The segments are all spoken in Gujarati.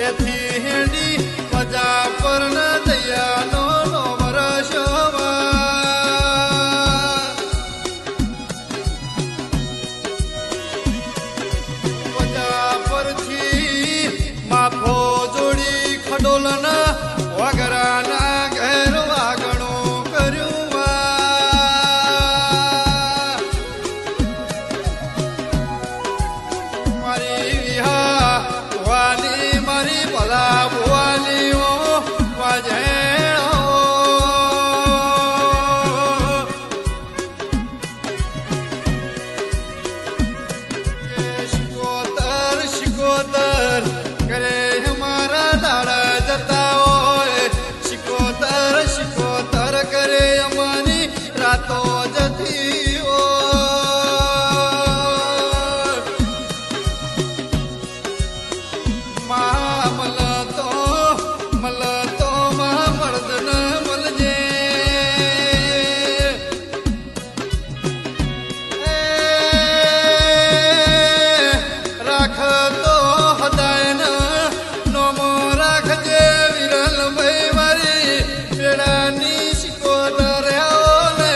એથી હેડી મજા પર ન દયાનો નો વરસવા મજા પરથી માફો જોડી ખડોલના વગરાના ઘેર વાગણો કર્યું મારી વિહા વાની મારી ભલા ભુવાલીઓ વાજેણો શિકોતર શિકોતર કરે અમારા દાડા જતા હોય શિકોતર શિકોતર કરે અમારી રાતો જતી મલતો માં મર્દન મળજે રાખતો હદાયન નોમો રાખજે વિરલ ભાઈ મારી પેડાની શિકોતર ને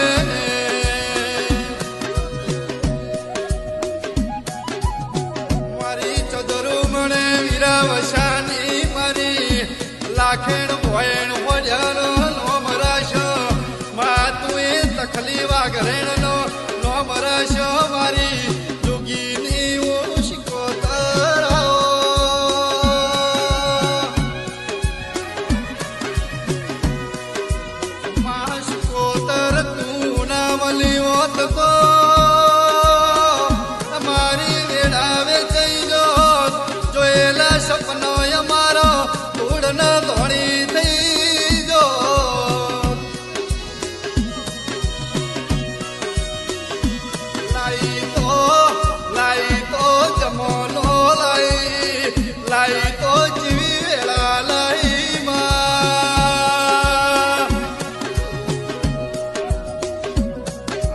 મારી ચદરું મળે વીરાવશાની મારી લાખેણ ભોયણ ભજન નોમ રાશ મા તું એ તખલી વાઘરેણ નો નોમ રાશ મારી જોગીની ઓ શિકોતર મા શિકોતર તું ના મળી હોત તો અમારી વેડાવે જઈ જો જોયેલા સપનો અમારો ધૂળ ન ધોળી થઈ જો લાઈ તો જમોનો લાઈ તો જીવી વેળા લાઈ માં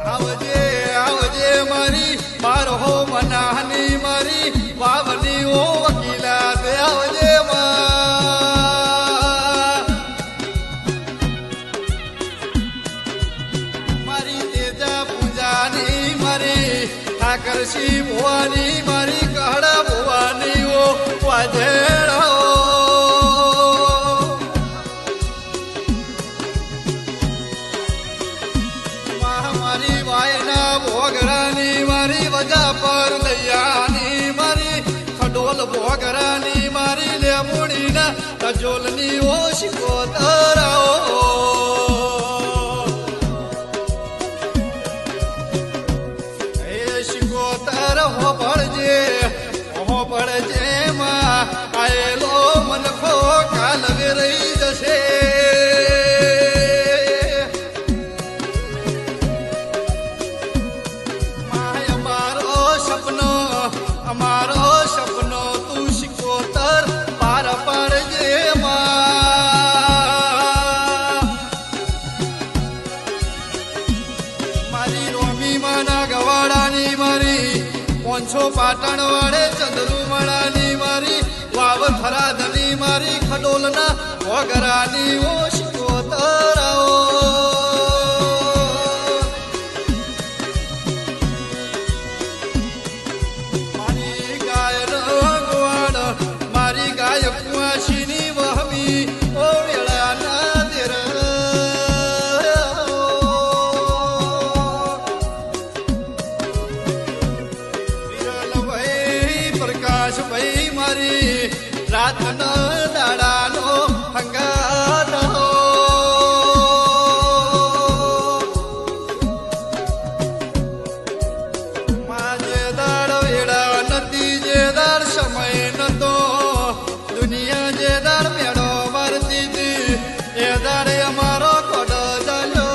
આવજે આવજે મારી બાર હો મનાની મારી વાવની ઓ વકીલા દે આવજે મારી તેજા પૂજાની મારી ઠાકરસી ભુવાની મારી કહડા ભુવાની ઓ વાજેડો મારી વાયના ભોગરાની મારી વજા પર દયાની મારી ખડોલ ભોગરાની મારી લેમુડીના કજોલની ઓ શિકોતર એ શિકોતર હો પડજે માં આયેલો મનખો કાલ વેરાઈ જશે અમારો સપનો તું શિકોતર પાર પાડજે મારી રોમી માના ગવાડાની મારી પોંછો પાટણ વાળે ચંદ્રુમણાની મારી વાવ થરાદની મારી ખડોલના વગરાની ઓ શિકોતર મારી ગાય કુવાશીની વહમી ઓ વેળાના દેર વિરલભાઈ પ્રકાશભાઈ મારી રાતનો દાડાનો હંગાત માજે દાડ વેળા નથી જે દાડ સમય નતો દુનિયા જે દાડ મેળો મારતી હતી એ દાડે અમારો કોડ ચાલ્યો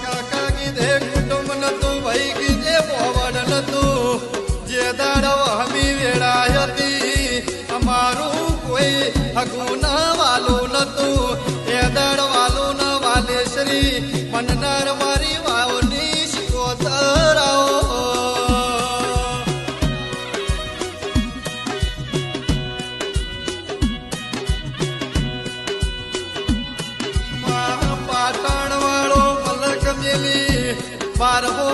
કાકા કીધે કુટુંબ નતું ભાઈ કીધે પોવડ નતું જે દાડ હમી વેળા હતી અમારું કોઈ હગું ના વાલું નતું એ દાડ વાલું ના વાલેશ્રી મનનાર મારી વાવની બારહો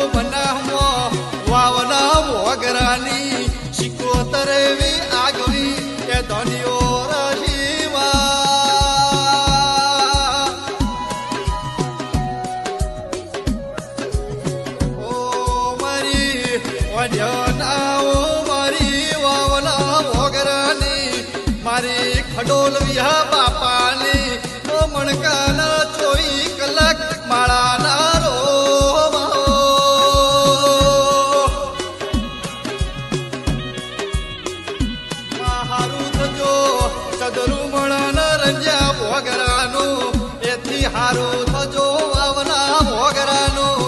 બનાહમાં વાવના મોગરાની શિકોતર એવી આગવી એ ધનિયો મારી વાવના મોગરાની મારી ખડોલ વિહા બાપાની મણકાના 24 કલાક માળાના રો હારું થજો ચદરું મળના રંજ્યા ભોગરાનું એથી હારું થજો વાવના ભોગરાનું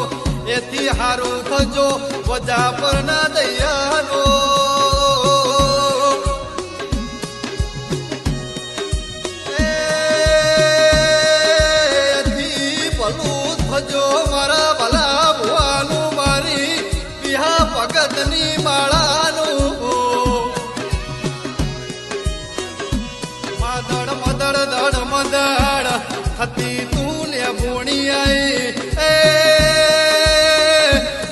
એથી હારું થજો વજા પરના દૈયાનો એથી ભલું થજો મારા ભલા ભુવાનું મારી વિહા ભગતની માળાનું મદડ હતી તું લે ભોણી આઈ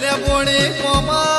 લે ભોણી મોમા